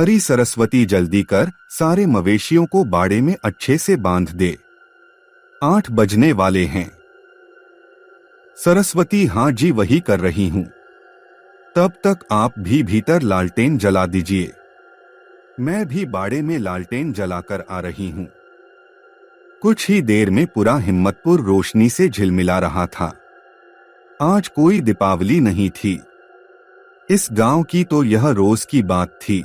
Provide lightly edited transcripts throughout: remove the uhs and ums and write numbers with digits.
अरे सरस्वती जल्दी कर, सारे मवेशियों को बाड़े में अच्छे से बांध दे, 8 बजने वाले हैं। सरस्वती हाँ जी वही कर रही हूँ। तब तक आप भी भीतर लालटेन जला दीजिए, मैं भी बाड़े में लालटेन जलाकर आ रही हूँ। कुछ ही देर में पूरा हिम्मतपुर रोशनी से झिलमिला रहा था। आज कोई दीपावली नहीं थी, इस गांव की तो यह रोज की बात थी।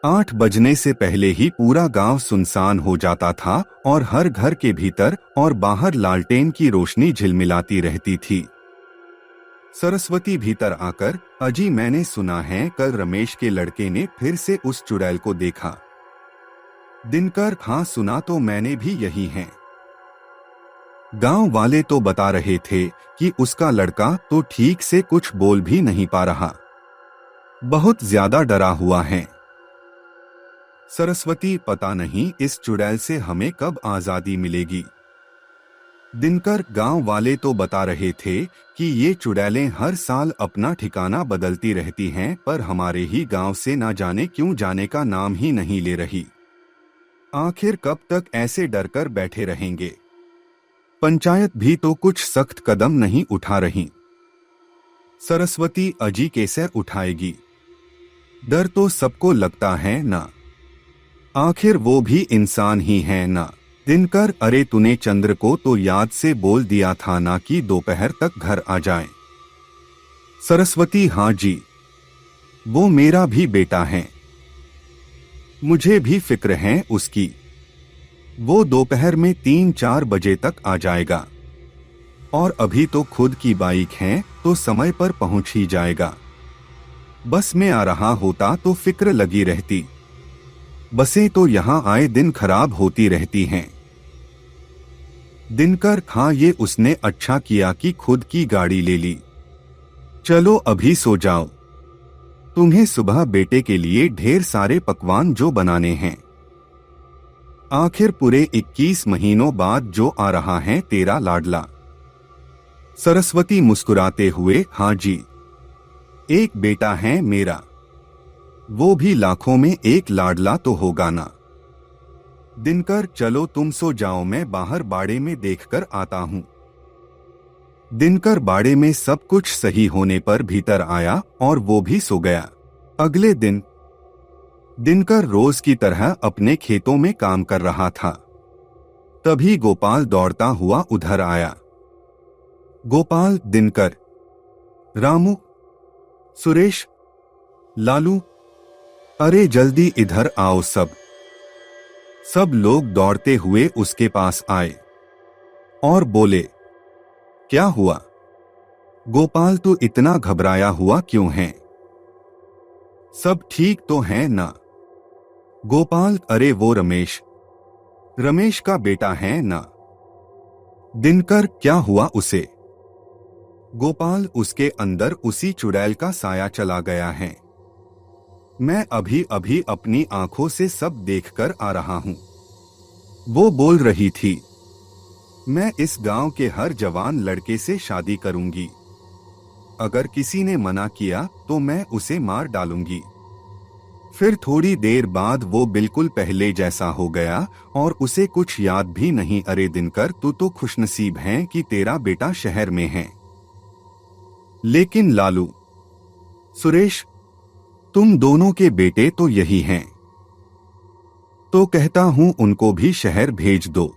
8 बजने से पहले ही पूरा गांव सुनसान हो जाता था और हर घर के भीतर और बाहर लालटेन की रोशनी झिलमिलाती रहती थी। सरस्वती भीतर आकर, अजी मैंने सुना है कल रमेश के लड़के ने फिर से उस चुड़ैल को देखा। दिनकर हाँ सुना तो मैंने भी यही है। गांव वाले तो बता रहे थे कि उसका लड़का तो ठीक से कुछ बोल भी नहीं पा रहा, बहुत ज्यादा डरा हुआ है। सरस्वती पता नहीं इस चुड़ैल से हमें कब आजादी मिलेगी। दिनकर गांव वाले तो बता रहे थे कि ये चुड़ैलें हर साल अपना ठिकाना बदलती रहती हैं, पर हमारे ही गांव से ना जाने क्यों जाने का नाम ही नहीं ले रही। आखिर कब तक ऐसे डरकर बैठे रहेंगे? पंचायत भी तो कुछ सख्त कदम नहीं उठा रही। सरस्वती अजी कैसे उठाएगी? डर तो सबको लगता है ना, आखिर वो भी इंसान ही है ना। दिनकर अरे तूने चंद्र को तो याद से बोल दिया था ना कि दोपहर तक घर आ जाए। सरस्वती हाँ जी, वो मेरा भी बेटा है, मुझे भी फिक्र है उसकी। वो दोपहर में 3-4 बजे तक आ जाएगा, और अभी तो खुद की बाइक है तो समय पर पहुंच ही जाएगा। बस में आ रहा होता तो फिक्र लगी रहती, बसें तो यहां आए दिन खराब होती रहती हैं। दिनकर हाँ ये उसने अच्छा किया कि खुद की गाड़ी ले ली। चलो अभी सो जाओ, तुम्हें सुबह बेटे के लिए ढेर सारे पकवान जो बनाने हैं। आखिर पूरे 21 महीनों बाद जो आ रहा है तेरा लाडला। सरस्वती मुस्कुराते हुए हाँ जी, एक बेटा है मेरा, वो भी लाखों में एक लाडला तो होगा ना। दिनकर चलो तुम सो जाओ, मैं बाहर बाड़े में देखकर आता हूं। दिनकर बाड़े में सब कुछ सही होने पर भीतर आया और वो भी सो गया। अगले दिन दिनकर रोज की तरह अपने खेतों में काम कर रहा था। तभी गोपाल दौड़ता हुआ उधर आया। गोपाल, दिनकर, रामू, सुरेश, लालू, अरे जल्दी इधर आओ सब। सब लोग दौड़ते हुए उसके पास आए और बोले, क्या हुआ गोपाल, तू इतना घबराया हुआ क्यों है? सब ठीक तो है ना? गोपाल, अरे वो रमेश का बेटा है ना। दिनकर, क्या हुआ उसे? गोपाल, उसके अंदर उसी चुड़ैल का साया चला गया है, मैं अभी अभी अपनी आंखों से सब देखकर आ रहा हूं। वो बोल रही थी, मैं इस गांव के हर जवान लड़के से शादी करूंगी, अगर किसी ने मना किया तो मैं उसे मार डालूंगी। फिर थोड़ी देर बाद वो बिल्कुल पहले जैसा हो गया और उसे कुछ याद भी नहीं। अरे दिनकर, तू तो खुशनसीब है कि तेरा बेटा शहर में है, लेकिन लालू, सुरेश, तुम दोनों के बेटे तो यही हैं, तो कहता हूं उनको भी शहर भेज दो,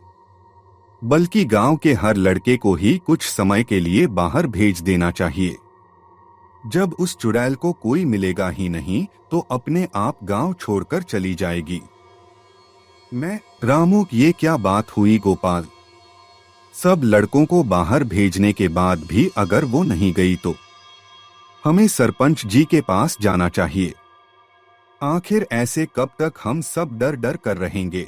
बल्कि गांव के हर लड़के को ही कुछ समय के लिए बाहर भेज देना चाहिए। जब उस चुड़ैल को कोई मिलेगा ही नहीं तो अपने आप गांव छोड़कर चली जाएगी। मैं, रामू, ये क्या बात हुई गोपाल? सब लड़कों को बाहर भेजने के बाद भी अगर वो नहीं गई तो हमें सरपंच जी के पास जाना चाहिए। आखिर ऐसे कब तक हम सब डर डर कर रहेंगे?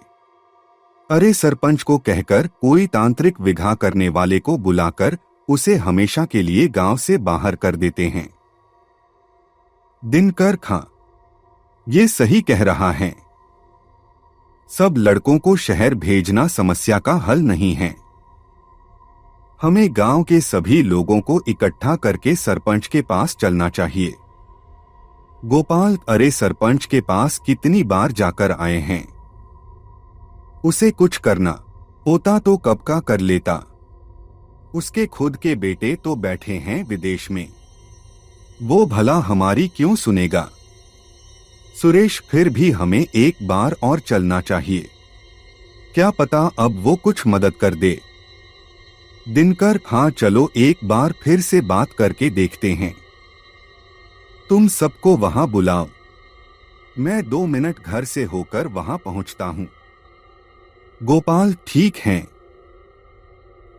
अरे सरपंच को कहकर कोई तांत्रिक विघा करने वाले को बुलाकर उसे हमेशा के लिए गांव से बाहर कर देते हैं। दिनकर खां, ये सही कह रहा है, सब लड़कों को शहर भेजना समस्या का हल नहीं है। हमें गांव के सभी लोगों को इकट्ठा करके सरपंच के पास चलना चाहिए। गोपाल अरे सरपंच के पास कितनी बार जाकर आए हैं, उसे कुछ करना होता तो कब का कर लेता। उसके खुद के बेटे तो बैठे हैं विदेश में, वो भला हमारी क्यों सुनेगा। सुरेश फिर भी हमें एक बार और चलना चाहिए, क्या पता अब वो कुछ मदद कर दे। दिनकर हाँ चलो एक बार फिर से बात करके देखते हैं। तुम सबको वहां बुलाओ, मैं 2 मिनट घर से होकर वहां पहुंचता हूं। गोपाल ठीक है,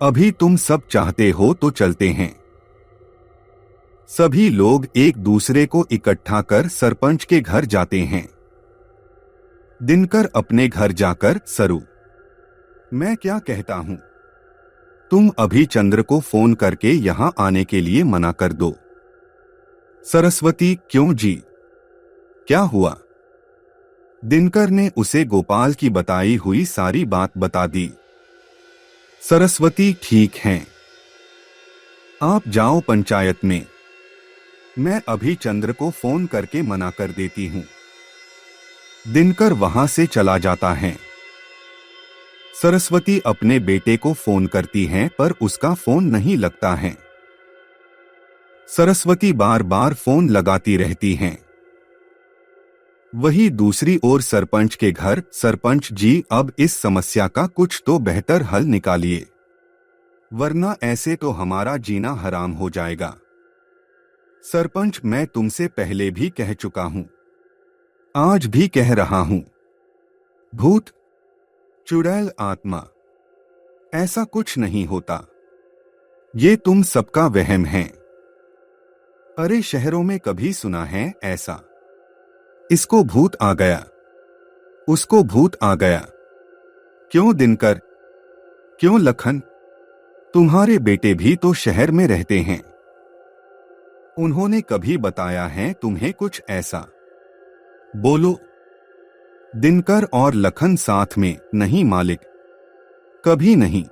अभी तुम सब चाहते हो तो चलते हैं। सभी लोग एक दूसरे को इकट्ठा कर सरपंच के घर जाते हैं। दिनकर अपने घर जाकर सरू, मैं क्या कहता हूं, तुम अभी चंद्र को फोन करके यहां आने के लिए मना कर दो। सरस्वती क्यों जी, क्या हुआ। दिनकर ने उसे गोपाल की बताई हुई सारी बात बता दी। सरस्वती ठीक है, आप जाओ पंचायत में, मैं अभी चंद्र को फोन करके मना कर देती हूं। दिनकर वहां से चला जाता है। सरस्वती अपने बेटे को फोन करती है पर उसका फोन नहीं लगता है। सरस्वती बार बार फोन लगाती रहती हैं। वही दूसरी ओर सरपंच के घर, सरपंच जी अब इस समस्या का कुछ तो बेहतर हल निकालिए, वरना ऐसे तो हमारा जीना हराम हो जाएगा। सरपंच मैं तुमसे पहले भी कह चुका हूं, आज भी कह रहा हूं, भूत चुड़ैल आत्मा ऐसा कुछ नहीं होता, ये तुम सबका वहम है। अरे शहरों में कभी सुना है ऐसा, इसको भूत आ गया, उसको भूत आ गया। क्यों दिनकर, क्यों लखन, तुम्हारे बेटे भी तो शहर में रहते हैं, उन्होंने कभी बताया है तुम्हें कुछ ऐसा। बोलो। दिनकर और लखन साथ में, नहीं मालिक, कभी नहीं।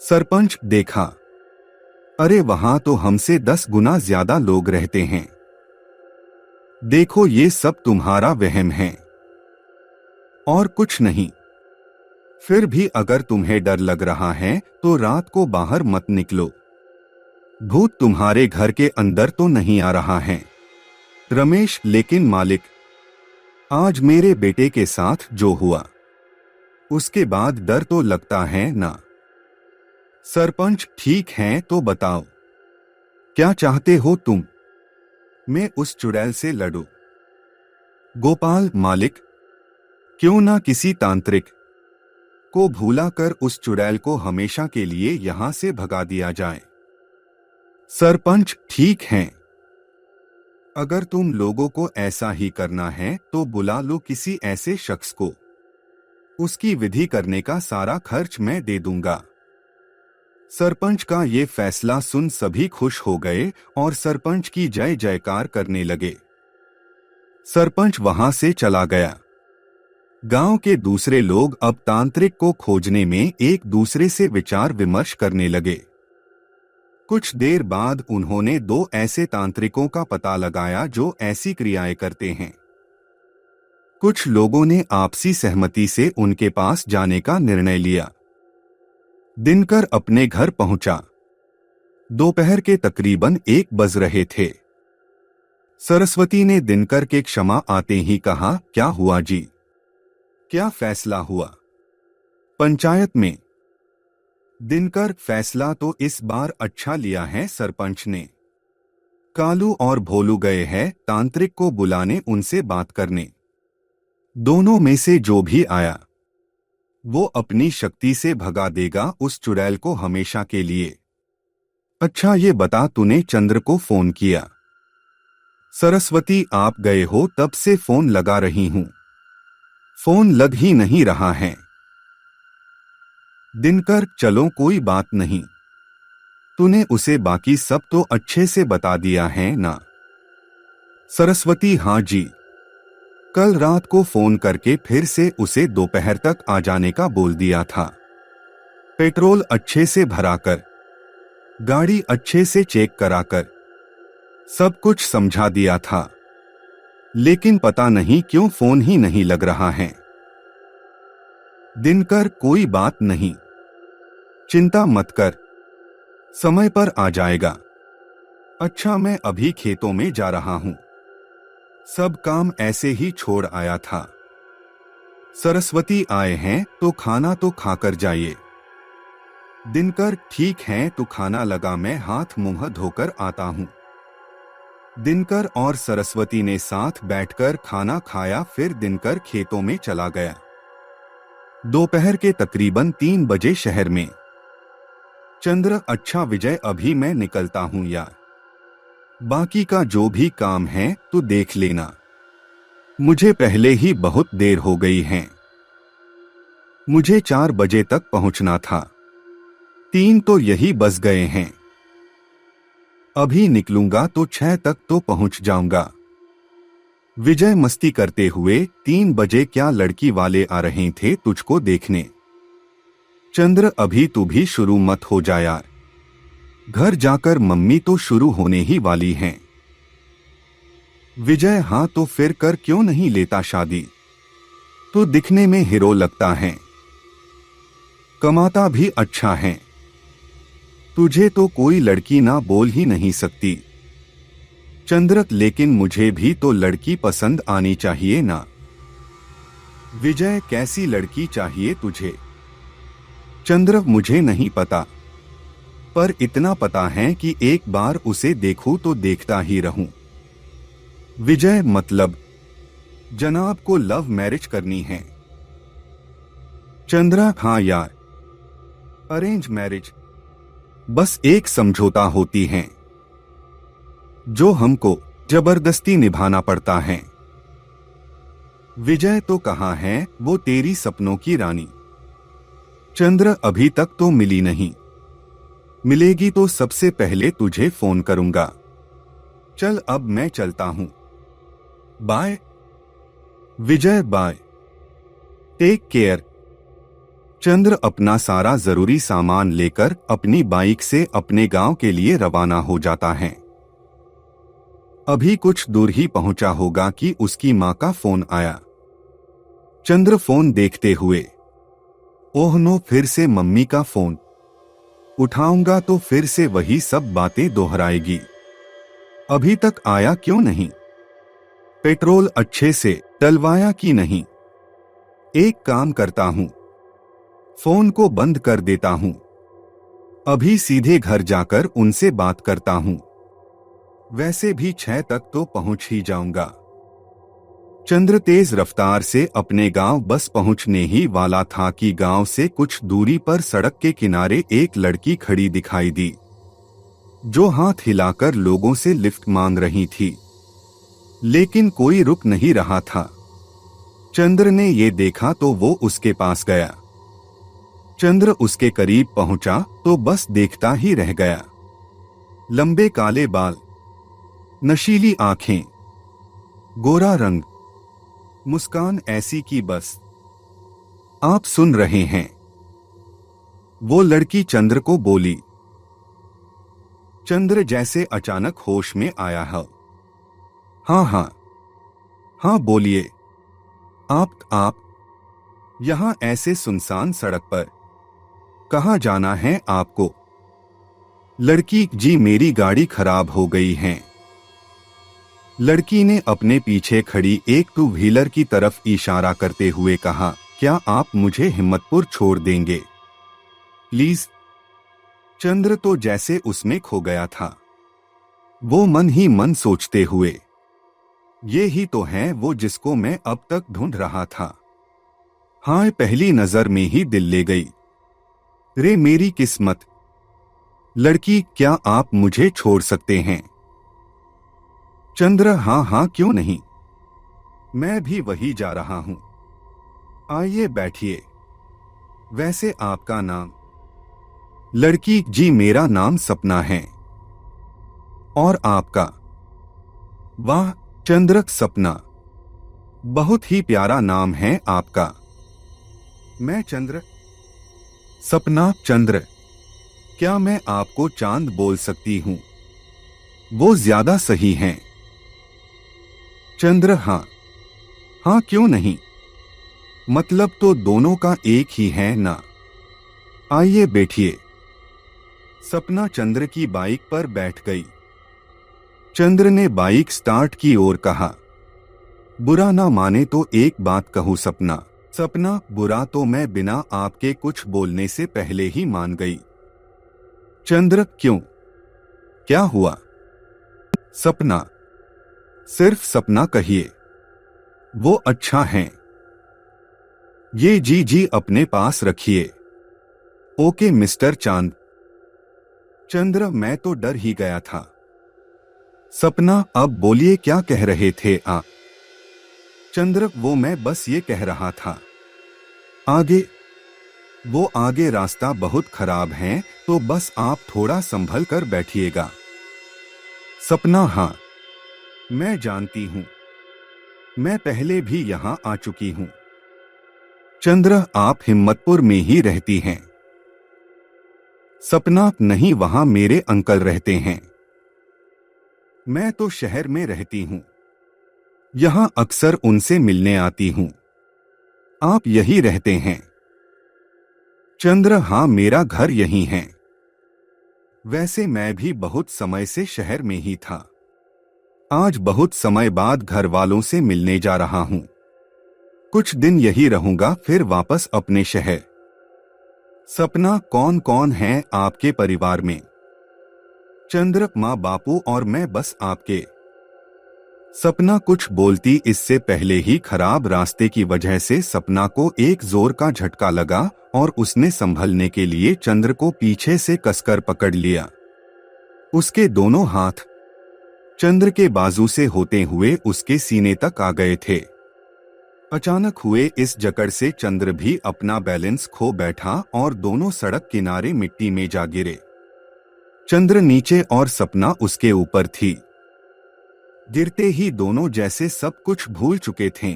सरपंच देखा, अरे वहां तो हमसे 10 गुना ज्यादा लोग रहते हैं। देखो ये सब तुम्हारा वहम है और कुछ नहीं। फिर भी अगर तुम्हें डर लग रहा है तो रात को बाहर मत निकलो, भूत तुम्हारे घर के अंदर तो नहीं आ रहा है। रमेश लेकिन मालिक, आज मेरे बेटे के साथ जो हुआ उसके बाद डर तो लगता है ना। सरपंच ठीक है तो बताओ, क्या चाहते हो तुम, मैं उस चुड़ैल से लड़ूं। गोपाल मालिक, क्यों ना किसी तांत्रिक को भूलाकर उस चुड़ैल को हमेशा के लिए यहां से भगा दिया जाए। सरपंच ठीक है, अगर तुम लोगों को ऐसा ही करना है तो बुला लो किसी ऐसे शख्स को, उसकी विधि करने का सारा खर्च मैं दे दूंगा। सरपंच का ये फैसला सुन सभी खुश हो गए और सरपंच की जय जयकार करने लगे। सरपंच वहां से चला गया। गांव के दूसरे लोग अब तांत्रिक को खोजने में एक दूसरे से विचार विमर्श करने लगे। कुछ देर बाद उन्होंने 2 ऐसे तांत्रिकों का पता लगाया जो ऐसी क्रियाएं करते हैं। कुछ लोगों ने आपसी सहमति से उनके पास जाने का निर्णय लिया। दिनकर अपने घर पहुंचा। दोपहर के तकरीबन 1 बज रहे थे। सरस्वती ने दिनकर के क्षमा आते ही कहा, क्या हुआ जी, क्या फैसला हुआ पंचायत में। दिनकर, फैसला तो इस बार अच्छा लिया है सरपंच ने। कालू और भोलू गए हैं तांत्रिक को बुलाने, उनसे बात करने। दोनों में से जो भी आया वो अपनी शक्ति से भगा देगा उस चुड़ैल को हमेशा के लिए। अच्छा ये बता, तूने चंद्र को फोन किया। सरस्वती, आप गए हो तब से फोन लगा रही हूं, फोन लग ही नहीं रहा है। दिनकर, चलो कोई बात नहीं, तूने उसे बाकी सब तो अच्छे से बता दिया है ना। सरस्वती, हाँ जी, कल रात को फोन करके फिर से उसे दोपहर तक आ जाने का बोल दिया था। पेट्रोल अच्छे से भराकर, गाड़ी अच्छे से चेक कराकर, सब कुछ समझा दिया था। लेकिन पता नहीं क्यों फोन ही नहीं लग रहा है। दिनकर, कोई बात नहीं, चिंता मत कर, समय पर आ जाएगा। अच्छा, मैं अभी खेतों में जा रहा हूं, सब काम ऐसे ही छोड़ आया था। सरस्वती आए हैं तो खाना तो खाकर जाइए। दिनकर, ठीक है, तो खाना लगा, मैं हाथ मुंह धोकर आता हूं। दिनकर और सरस्वती ने साथ बैठकर खाना खाया, फिर दिनकर खेतों में चला गया। दोपहर के तकरीबन 3 बजे शहर में। चंद्र, अच्छा विजय, अभी मैं निकलता हूं यार, बाकी का जो भी काम है तो देख लेना, मुझे पहले ही बहुत देर हो गई है। मुझे 4 बजे तक पहुंचना था, 3 तो यही बज गए हैं। अभी निकलूंगा तो 6 तक तो पहुंच जाऊंगा। विजय मस्ती करते हुए, 3 बजे क्या लड़की वाले आ रहे थे तुझको देखने। चंद्र, अभी तू भी शुरू मत हो जा यार, घर जाकर मम्मी तो शुरू होने ही वाली हैं। विजय, हाँ तो फिर कर क्यों नहीं लेता शादी, तो दिखने में हीरो लगता है, कमाता भी अच्छा है, तुझे तो कोई लड़की ना बोल ही नहीं सकती। चंद्र, लेकिन मुझे भी तो लड़की पसंद आनी चाहिए ना। विजय, कैसी लड़की चाहिए तुझे। चंद्र, मुझे नहीं पता, पर इतना पता है कि एक बार उसे देखूं तो देखता ही रहूं। विजय, मतलब जनाब को लव मैरिज करनी है। चंद्र, हाँ यार, अरेंज मैरिज, बस एक समझौता होती है जो हमको जबरदस्ती निभाना पड़ता है। विजय, तो कहाँ है वो तेरी सपनों की रानी। चंद्र, अभी तक तो मिली नहीं, मिलेगी तो सबसे पहले तुझे फोन करूंगा। चल अब मैं चलता हूं, बाय। विजय, बाय, टेक केयर। चंद्र अपना सारा जरूरी सामान लेकर अपनी बाइक से अपने गांव के लिए रवाना हो जाता है। अभी कुछ दूर ही पहुंचा होगा कि उसकी मां का फोन आया। चंद्र फोन देखते हुए, ओह नो, फिर से मम्मी का फोन, उठाऊंगा तो फिर से वही सब बातें दोहराएगी। अभी तक आया क्यों नहीं, पेट्रोल अच्छे से डलवाया कि नहीं। एक काम करता हूं, फोन को बंद कर देता हूं, अभी सीधे घर जाकर उनसे बात करता हूं, वैसे भी 6 तक तो पहुंच ही जाऊंगा। चंद्र तेज रफ्तार से अपने गांव बस पहुंचने ही वाला था कि गांव से कुछ दूरी पर सड़क के किनारे एक लड़की खड़ी दिखाई दी, जो हाथ हिलाकर लोगों से लिफ्ट मांग रही थी, लेकिन कोई रुक नहीं रहा था। चंद्र ने ये देखा तो वो उसके पास गया। चंद्र उसके करीब पहुंचा तो बस देखता ही रह गया। लंबे काले बाल, नशीली आंखें, गोरा रंग, मुस्कान ऐसी कि बस। आप सुन रहे हैं, वो लड़की चंद्र को बोली। चंद्र जैसे अचानक होश में आया है। हाँ हाँ हाँ, बोलिए। आप यहां ऐसे सुनसान सड़क पर कहाँ जाना है आपको। लड़की, जी मेरी गाड़ी खराब हो गई है। लड़की ने अपने पीछे खड़ी एक 2 व्हीलर की तरफ इशारा करते हुए कहा, क्या आप मुझे हिम्मतपुर छोड़ देंगे प्लीज। चंद्र तो जैसे उसमें खो गया था, वो मन ही मन सोचते हुए, ये ही तो है वो जिसको मैं अब तक ढूंढ रहा था। हाँ, पहली नजर में ही दिल ले गई। रे मेरी किस्मत। लड़की, क्या आप मुझे छोड़ सकते हैं। चंद्र, हाँ हाँ क्यों नहीं, मैं भी वही जा रहा हूं, आइए बैठिए। वैसे आपका नाम। लड़की, जी मेरा नाम सपना है। और आपका। वाह चंद्र, सपना, बहुत ही प्यारा नाम है आपका। मैं चंद्र। सपना, चंद्र, क्या मैं आपको चांद बोल सकती हूं, वो ज्यादा सही हैं। चंद्र हाँ हाँ क्यों नहीं, मतलब तो दोनों का एक ही है ना। आइए बैठिए। सपना चंद्र की बाइक पर बैठ गई। चंद्र ने बाइक स्टार्ट की और कहा, बुरा ना माने तो एक बात कहूं सपना। सपना, बुरा तो मैं बिना आपके कुछ बोलने से पहले ही मान गई। चंद्र, क्यों, क्या हुआ? सपना, सिर्फ सपना कहिए, वो अच्छा है। ये जी अपने पास रखिए। ओके मिस्टर चांद। चंद्र, मैं तो डर ही गया था। सपना, अब बोलिए क्या कह रहे थे आप? चंद्र, वो मैं बस ये कह रहा था, आगे, वो आगे रास्ता बहुत खराब है, तो बस आप थोड़ा संभल कर बैठिएगा। सपना, हाँ मैं जानती हूं, मैं पहले भी यहां आ चुकी हूं। चंद्र, आप हिम्मतपुर में ही रहती हैं? सपना, नहीं, वहां मेरे अंकल रहते हैं। मैं तो शहर में रहती हूं, यहां अक्सर उनसे मिलने आती हूं। आप यही रहते हैं? चंद्र, हाँ मेरा घर यही है। वैसे मैं भी बहुत समय से शहर में ही था, आज बहुत समय बाद घर वालों से मिलने जा रहा हूं। कुछ दिन यही रहूंगा, फिर वापस अपने शहर। सपना, कौन कौन है आपके परिवार में? चंद्र, माँ बापू और मैं बस आपके। सपना कुछ बोलती इससे पहले ही खराब रास्ते की वजह से सपना को एक जोर का झटका लगा और उसने संभलने के लिए चंद्र को पीछे से कसकर पकड़ लिया। उसके दोनों हाथ चंद्र के बाजू से होते हुए उसके सीने तक आ गए थे। अचानक हुए इस जकड़ से चंद्र भी अपना बैलेंस खो बैठा और दोनों सड़क किनारे मिट्टी में जा गिरे। चंद्र नीचे और सपना उसके ऊपर थी। गिरते ही दोनों जैसे सब कुछ भूल चुके थे।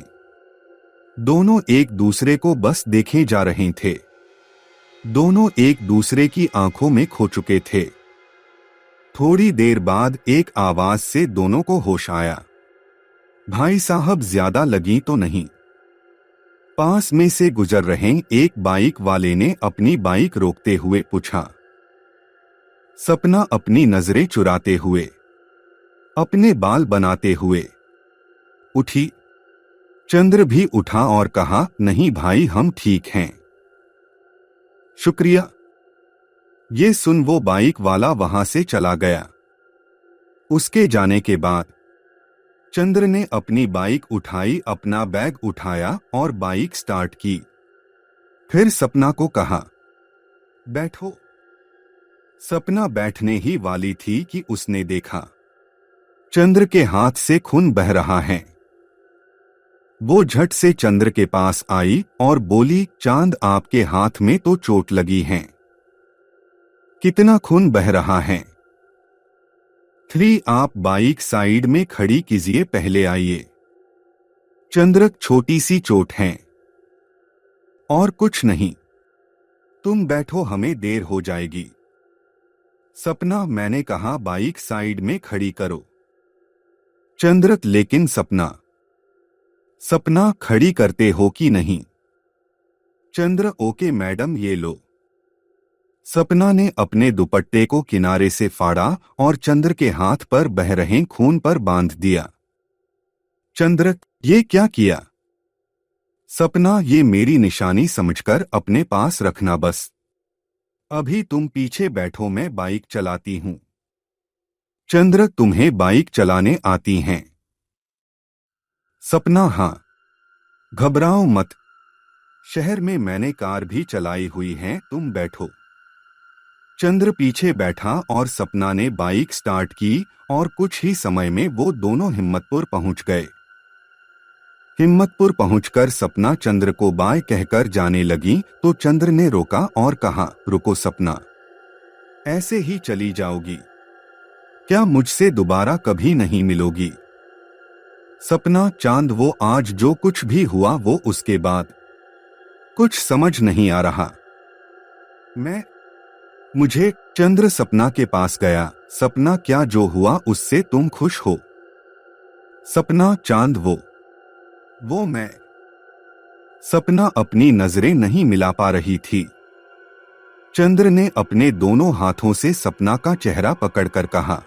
दोनों एक दूसरे को बस देखे जा रहे थे। दोनों एक दूसरे की आंखों में खो चुके थे। थोड़ी देर बाद एक आवाज से दोनों को होश आया। भाई साहब, ज्यादा लगी तो नहीं? पास में से गुजर रहे एक बाइक वाले ने अपनी बाइक रोकते हुए पूछा। सपना अपनी नजरें चुराते हुए, अपने बाल बनाते हुए उठी। चंद्र भी उठा और कहा, नहीं भाई, हम ठीक हैं, शुक्रिया। ये सुन वो बाइक वाला वहां से चला गया। उसके जाने के बाद चंद्र ने अपनी बाइक उठाई, अपना बैग उठाया और बाइक स्टार्ट की। फिर सपना को कहा, बैठो। सपना बैठने ही वाली थी कि उसने देखा चंद्र के हाथ से खून बह रहा है। वो झट से चंद्र के पास आई और बोली, चांद, आपके हाथ में तो चोट लगी है, कितना खून बह रहा है। 3 आप बाइक साइड में खड़ी कीजिए, पहले आइए। चंद्र, छोटी सी चोट है और कुछ नहीं, तुम बैठो, हमें देर हो जाएगी। सपना, मैंने कहा बाइक साइड में खड़ी करो। चंद्र, लेकिन सपना। सपना, खड़ी करते हो कि नहीं? चंद्र, ओके मैडम, ये लो। सपना ने अपने दुपट्टे को किनारे से फाड़ा और चंद्र के हाथ पर बह रहे खून पर बांध दिया। चंद्र, ये क्या किया? सपना, ये मेरी निशानी समझकर अपने पास रखना बस। अभी तुम पीछे बैठो, मैं बाइक चलाती हूं। चंद्र, तुम्हें बाइक चलाने आती हैं? सपना, हाँ, घबराओ मत, शहर में मैंने कार भी चलाई हुई है, तुम बैठो। चंद्र पीछे बैठा और सपना ने बाइक स्टार्ट की और कुछ ही समय में वो दोनों हिम्मतपुर पहुंच गए। हिम्मतपुर पहुंचकर सपना चंद्र को बाय कहकर जाने लगी तो चंद्र ने रोका और कहा, रुको सपना, ऐसे ही चली जाओगी क्या? मुझसे दोबारा कभी नहीं मिलोगी। सपना, चांद, वो आज जो कुछ भी हुआ वो उसके बाद कुछ समझ नहीं आ रहा। मुझे चंद्र सपना के पास गया। सपना, क्या जो हुआ उससे तुम खुश हो? सपना चांद वो मैं। सपना अपनी नजरें नहीं मिला पा रही थी। चंद्र ने अपने दोनों हाथों से सपना का चेहरा पकड़कर कहा,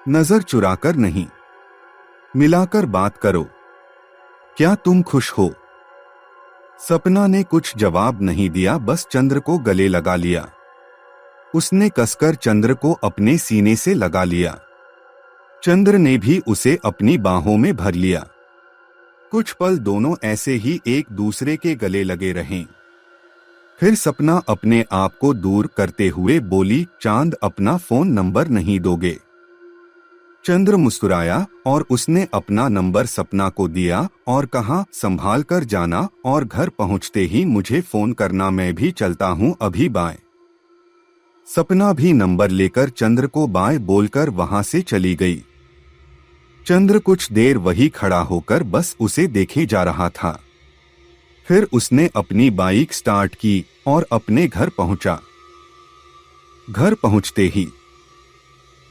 नजर चुराकर नहीं, मिलाकर बात करो। क्या तुम खुश हो? सपना ने कुछ जवाब नहीं दिया, बस चंद्र को गले लगा लिया। उसने कसकर चंद्र को अपने सीने से लगा लिया। चंद्र ने भी उसे अपनी बाहों में भर लिया। कुछ पल दोनों ऐसे ही एक दूसरे के गले लगे रहे। फिर सपना अपने आप को दूर करते हुए बोली, चांद अपना फोन नंबर नहीं दोगे? चंद्र मुस्कुराया और उसने अपना नंबर सपना को दिया और कहा, संभाल कर जाना और घर पहुंचते ही मुझे फोन करना, मैं भी चलता हूं अभी, बाय। सपना भी नंबर लेकर चंद्र को बाय बोलकर वहां से चली गई। चंद्र कुछ देर वही खड़ा होकर बस उसे देखे जा रहा था। फिर उसने अपनी बाइक स्टार्ट की और अपने घर पहुंचा। घर पहुंचते ही,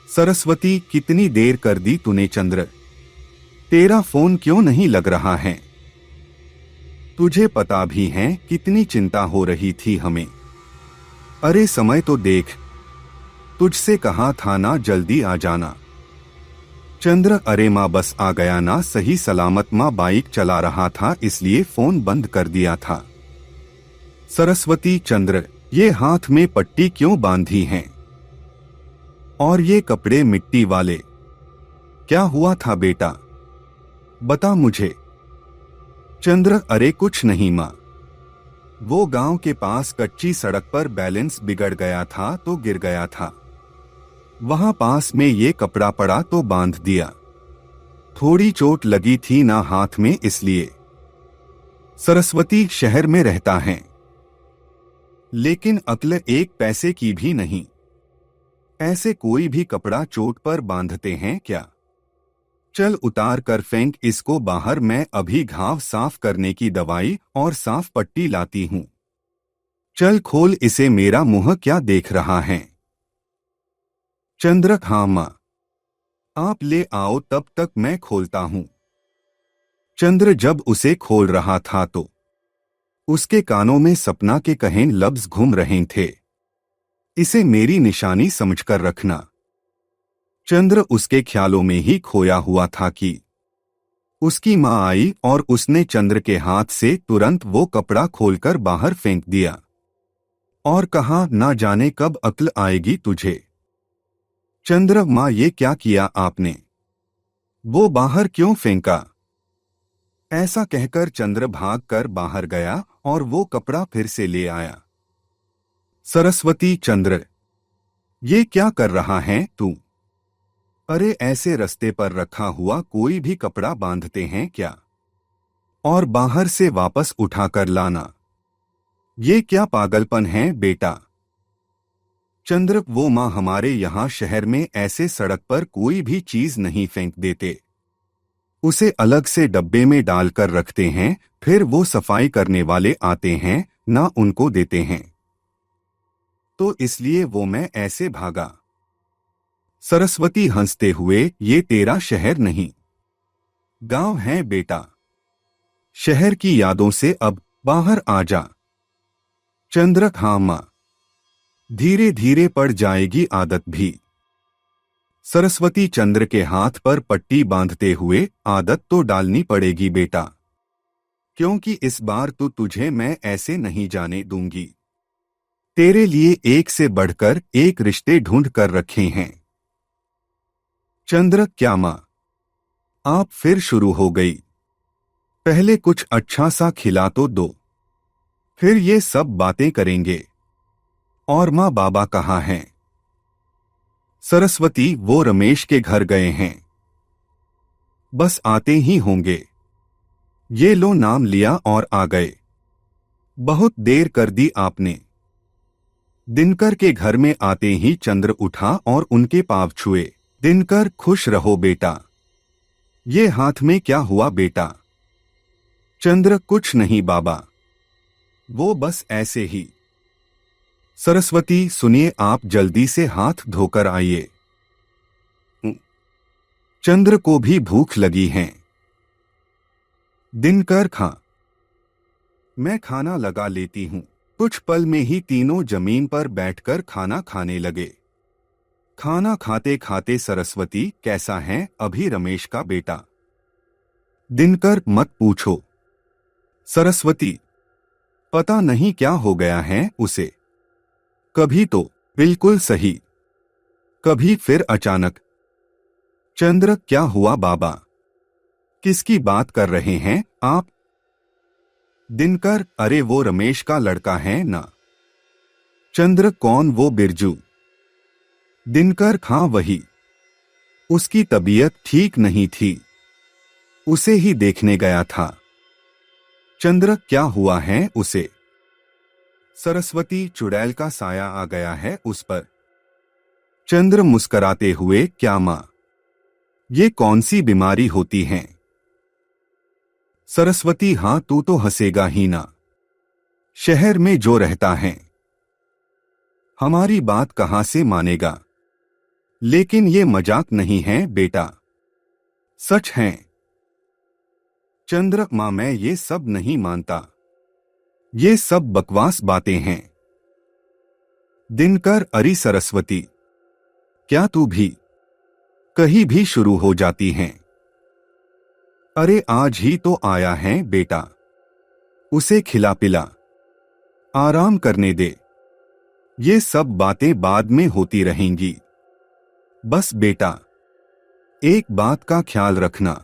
सरस्वती, कितनी देर कर दी तूने चंद्र? तेरा फोन क्यों नहीं लग रहा है? तुझे पता भी है कितनी चिंता हो रही थी हमें। अरे समय तो देख, तुझसे कहा था ना जल्दी आ जाना। चंद्र, अरे माँ बस आ गया ना, सही सलामत, माँ बाइक चला रहा था इसलिए फोन बंद कर दिया था। सरस्वती, चंद्र, ये हाथ में पट्टी क्यों बांधी है? और ये कपड़े मिट्टी वाले, क्या हुआ था बेटा? बता मुझे। चंद्र, अरे कुछ नहीं माँ, वो गांव के पास कच्ची सड़क पर बैलेंस बिगड़ गया था तो गिर गया था। वहां पास में ये कपड़ा पड़ा तो बांध दिया। थोड़ी चोट लगी थी ना हाथ में इसलिए। सरस्वती, शहर में रहता है लेकिन अक्ल एक पैसे की भी नहीं। ऐसे कोई भी कपड़ा चोट पर बांधते हैं क्या? चल उतार कर फेंक इसको बाहर, मैं अभी घाव साफ करने की दवाई और साफ पट्टी लाती हूं। चल खोल इसे, मेरा मुंह क्या देख रहा है? चंद्र, हाँ मां, आप ले आओ, तब तक मैं खोलता हूं। चंद्र जब उसे खोल रहा था तो उसके कानों में सपना के कहे लफ्ज घूम रहे थे, इसे मेरी निशानी समझकर रखना। चंद्र उसके ख्यालों में ही खोया हुआ था कि उसकी मां आई और उसने चंद्र के हाथ से तुरंत वो कपड़ा खोलकर बाहर फेंक दिया और कहा, ना जाने कब अक्ल आएगी तुझे। चंद्र, मां ये क्या किया आपने? वो बाहर क्यों फेंका? ऐसा कहकर चंद्र भागकर बाहर गया और वो कपड़ा फिर से ले आया। सरस्वती, चंद्र, ये क्या कर रहा है तू? अरे ऐसे रास्ते पर रखा हुआ कोई भी कपड़ा बांधते हैं क्या? और बाहर से वापस उठाकर लाना, ये क्या पागलपन है बेटा? चंद्र, वो मां हमारे यहाँ शहर में ऐसे सड़क पर कोई भी चीज नहीं फेंक देते, उसे अलग से डब्बे में डालकर रखते हैं, फिर वो सफाई करने वाले आते हैं ना उनको देते हैं, तो इसलिए वो मैं ऐसे भागा। सरस्वती हंसते हुए, ये तेरा शहर नहीं, गांव है बेटा। शहर की यादों से अब बाहर आ जा। चंद्र, हाँ मां, धीरे धीरे पड़ जाएगी आदत भी। सरस्वती चंद्र के हाथ पर पट्टी बांधते हुए, आदत तो डालनी पड़ेगी बेटा, क्योंकि इस बार तो तुझे मैं ऐसे नहीं जाने दूंगी। तेरे लिए एक से बढ़कर एक रिश्ते ढूंढ कर रखे हैं। चंद्र, क्या मां, आप फिर शुरू हो गई? पहले कुछ अच्छा सा खिला तो दो, फिर ये सब बातें करेंगे। और मां बाबा कहाँ हैं? सरस्वती, वो रमेश के घर गए हैं, बस आते ही होंगे। ये लो नाम लिया और आ गए। बहुत देर कर दी आपने। दिनकर के घर में आते ही चंद्र उठा और उनके पांव छुए। दिनकर, खुश रहो बेटा। ये हाथ में क्या हुआ बेटा? चंद्र, कुछ नहीं बाबा, वो बस ऐसे ही। सरस्वती, सुनिए, आप जल्दी से हाथ धोकर आइए। चंद्र को भी भूख लगी है। दिनकर खा। मैं खाना लगा लेती हूँ। कुछ पल में ही तीनों जमीन पर बैठकर खाना खाने लगे। खाना खाते खाते सरस्वती, कैसा है अभी रमेश का बेटा? दिनकर, मत पूछो। सरस्वती, पता नहीं क्या हो गया है उसे। कभी तो बिल्कुल सही, कभी फिर अचानक। चंद्र, क्या हुआ बाबा? किसकी बात कर रहे हैं आप? दिनकर, अरे वो रमेश का लड़का है ना। चंद्र, कौन वो बिरजू? दिनकर, हाँ वही। उसकी तबीयत ठीक नहीं थी, उसे ही देखने गया था। चंद्र, क्या हुआ है उसे? सरस्वती, चुड़ैल का साया आ गया है उस पर। चंद्र मुस्कराते हुए, क्या माँ, ये कौन सी बीमारी होती है? सरस्वती, हाँ तू तो हंसेगा ही ना। शहर में जो रहता है, हमारी बात कहां से मानेगा? लेकिन ये मजाक नहीं है बेटा, सच है। चंद्र, माँ मैं ये सब नहीं मानता, ये सब बकवास बातें हैं। दिनकर, अरे सरस्वती, क्या तू भी कहीं भी शुरू हो जाती हैं? अरे आज ही तो आया है बेटा, उसे खिला पिला, आराम करने दे। ये सब बातें बाद में होती रहेंगी। बस बेटा, एक बात का ख्याल रखना,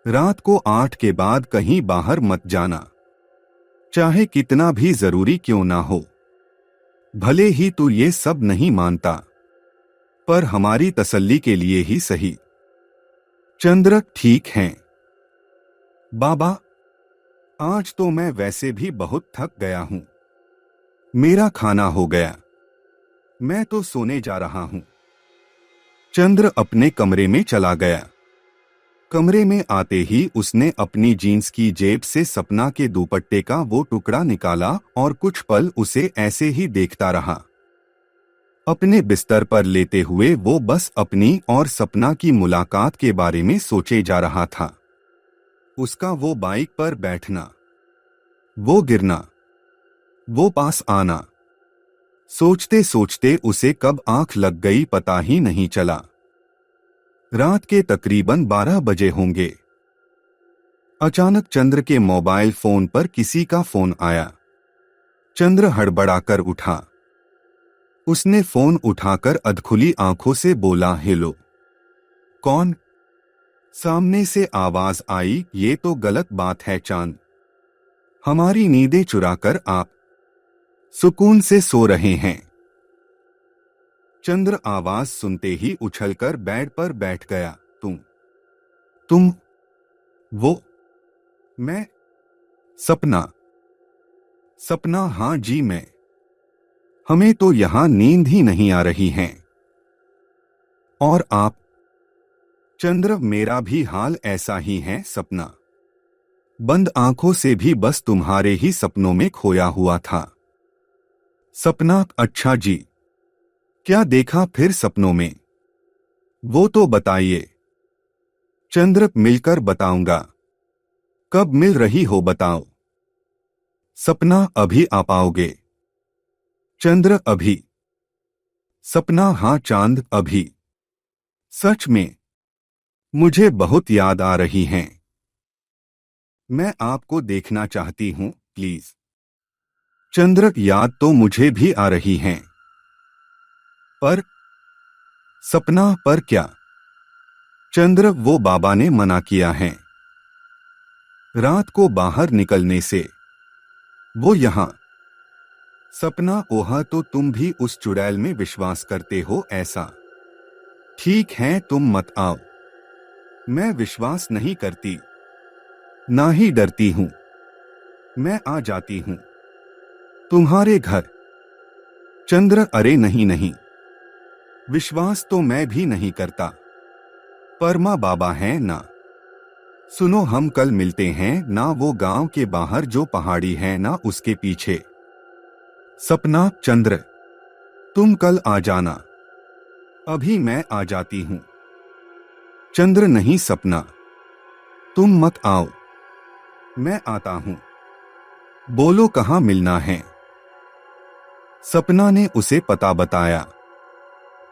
रात को 8 के बाद कहीं बाहर मत जाना, चाहे कितना भी जरूरी क्यों ना हो। भले ही तू ये सब नहीं मानता, पर हमारी तसल्ली के लिए ही सही। चंद्र, ठीक है बाबा, आज तो मैं वैसे भी बहुत थक गया हूं। मेरा खाना हो गया, मैं तो सोने जा रहा हूं। चंद्र अपने कमरे में चला गया। कमरे में आते ही उसने अपनी जीन्स की जेब से सपना के दुपट्टे का वो टुकड़ा निकाला और कुछ पल उसे ऐसे ही देखता रहा। अपने बिस्तर पर लेते हुए वो बस अपनी और सपना की मुलाकात के बारे में सोचे जा रहा था। उसका वो बाइक पर बैठना, वो गिरना, वो पास आना, सोचते सोचते उसे कब आंख लग गई पता ही नहीं चला। रात के तकरीबन 12 बजे होंगे। अचानक चंद्र के मोबाइल फोन पर किसी का फोन आया। चंद्र हड़बड़ाकर उठा। उसने फोन उठाकर अधखुली आंखों से बोला, हेलो। कौन? सामने से आवाज आई, ये तो गलत बात है चांद, हमारी नींदें चुराकर आप सुकून से सो रहे हैं। चंद्र आवाज सुनते ही उछलकर बेड पर बैठ गया। तुम वो, मैं? सपना? सपना, हाँ जी मैं। हमें तो यहां नींद ही नहीं आ रही है। और आप? चंद्र, मेरा भी हाल ऐसा ही है सपना, बंद आंखों से भी बस तुम्हारे ही सपनों में खोया हुआ था। सपना, अच्छा जी, क्या देखा फिर सपनों में? वो तो बताइए। चंद्र, मिलकर बताऊंगा। कब मिल रही हो बताओ। सपना, अभी आ पाओगे? चंद्र, अभी? सपना, हाँ चांद अभी। सच में? मुझे बहुत याद आ रही हैं। मैं आपको देखना चाहती हूं प्लीज। चंद्र, याद तो मुझे भी आ रही हैं। पर? सपना, पर क्या? चंद्र, वो बाबा ने मना किया है रात को बाहर निकलने से, वो यहां। सपना, ओहा तो तुम भी उस चुड़ैल में विश्वास करते हो ऐसा? ठीक है तुम मत आओ। मैं विश्वास नहीं करती, ना ही डरती हूं। मैं आ जाती हूं तुम्हारे घर। चंद्र, अरे नहीं नहीं, विश्वास तो मैं भी नहीं करता, पर माँ बाबा हैं ना। सुनो, हम कल मिलते हैं ना, वो गांव के बाहर जो पहाड़ी है ना उसके पीछे। सपना, चंद्र, तुम कल आ जाना। अभी मैं आ जाती हूं। चंद्र नहीं सपना, तुम मत आओ, मैं आता हूं। बोलो कहाँ मिलना है। सपना ने उसे पता बताया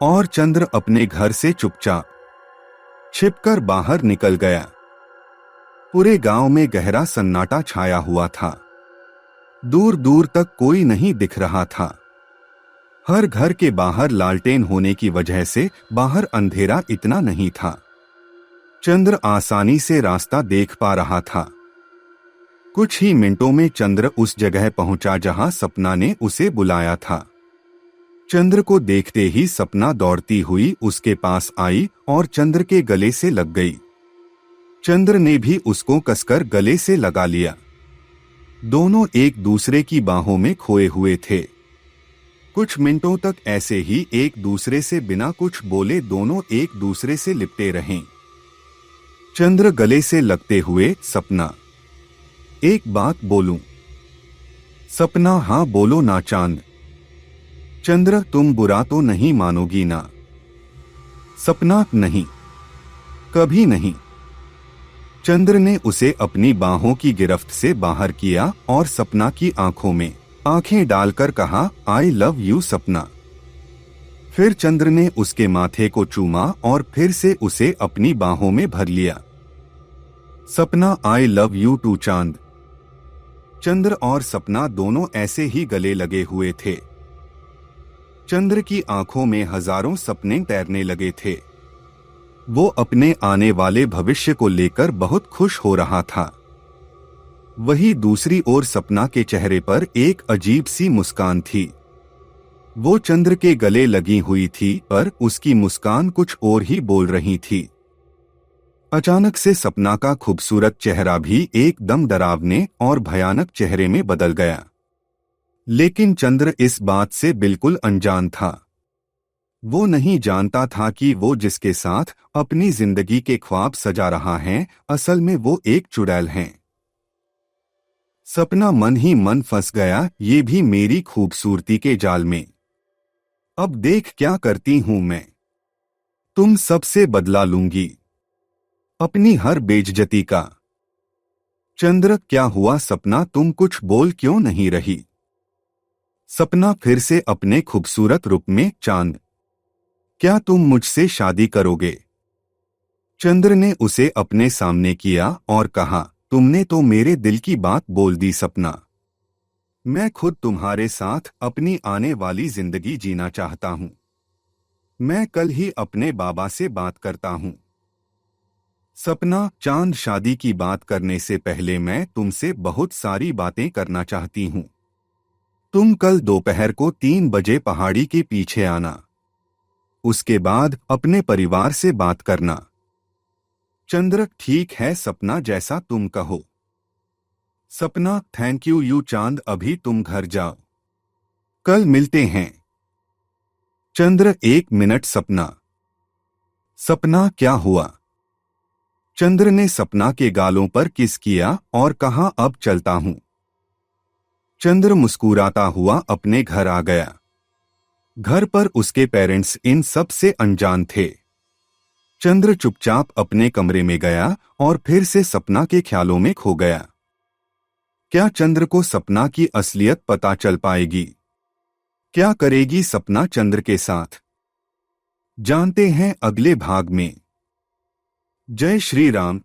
और चंद्र अपने घर से चुपचाप छिपकर बाहर निकल गया। पूरे गांव में गहरा सन्नाटा छाया हुआ था। दूर दूर तक कोई नहीं दिख रहा था। हर घर के बाहर लालटेन होने की वजह से बाहर अंधेरा इतना नहीं था। चंद्र आसानी से रास्ता देख पा रहा था। कुछ ही मिनटों में चंद्र उस जगह पहुंचा जहां सपना ने उसे बुलाया था। चंद्र को देखते ही सपना दौड़ती हुई उसके पास आई और चंद्र के गले से लग गई। चंद्र ने भी उसको कसकर गले से लगा लिया। दोनों एक दूसरे की बाहों में खोए हुए थे। कुछ मिनटों तक ऐसे ही एक दूसरे से बिना कुछ बोले दोनों एक दूसरे से लिपटे रहे। चंद्र गले से लगते हुए, सपना एक बात बोलूं? सपना, हाँ बोलो ना चांद। चंद्र, तुम बुरा तो नहीं मानोगी ना? सपना, नहीं, कभी नहीं। चंद्र ने उसे अपनी बाहों की गिरफ्त से बाहर किया और सपना की आंखों में आंखें डालकर कहा, आई लव यू सपना। फिर चंद्र ने उसके माथे को चूमा और फिर से उसे अपनी बाहों में भर लिया। सपना, आई लव यू टू चांद। चंद्र और सपना दोनों ऐसे ही गले लगे हुए थे। चंद्र की आंखों में हजारों सपने तैरने लगे थे। वो अपने आने वाले भविष्य को लेकर बहुत खुश हो रहा था। वहीं दूसरी ओर सपना के चेहरे पर एक अजीब सी मुस्कान थी। वो चंद्र के गले लगी हुई थी पर उसकी मुस्कान कुछ और ही बोल रही थी। अचानक से सपना का खूबसूरत चेहरा भी एकदम डरावने और भयानक चेहरे में बदल गया। लेकिन चंद्र इस बात से बिल्कुल अनजान था। वो नहीं जानता था कि वो जिसके साथ अपनी जिंदगी के ख्वाब सजा रहा है, असल में वो एक चुड़ैल है। सपना मन ही मन फंस गया, ये भी मेरी खूबसूरती के जाल में। अब देख क्या करती हूं मैं, तुम सबसे बदला लूंगी, अपनी हर बेइज्जती का। चंद्र, क्या हुआ सपना, तुम कुछ बोल क्यों नहीं रही? सपना फिर से अपने खूबसूरत रूप में, चांद, क्या तुम मुझसे शादी करोगे? चंद्र ने उसे अपने सामने किया और कहा, तुमने तो मेरे दिल की बात बोल दी सपना। मैं खुद तुम्हारे साथ अपनी आने वाली जिंदगी जीना चाहता हूं। मैं कल ही अपने बाबा से बात करता हूं। सपना, चांद, शादी की बात करने से पहले मैं तुमसे बहुत सारी बातें करना चाहती हूं। तुम कल दोपहर को 3 बजे पहाड़ी के पीछे आना। उसके बाद अपने परिवार से बात करना। चंद्र, ठीक है सपना, जैसा तुम कहो। सपना, थैंक यू चांद, अभी तुम घर जाओ, कल मिलते हैं। चंद्र, 1 मिनट सपना। सपना, क्या हुआ? चंद्र ने सपना के गालों पर किस किया और कहा, अब चलता हूं। चंद्र मुस्कुराता हुआ अपने घर आ गया। घर पर उसके पेरेंट्स इन सब से अनजान थे। चंद्र चुपचाप अपने कमरे में गया और फिर से सपना के ख्यालों में खो गया। क्या चंद्र को सपना की असलियत पता चल पाएगी? क्या करेगी सपना चंद्र के साथ? जानते हैं अगले भाग में। जय श्री राम।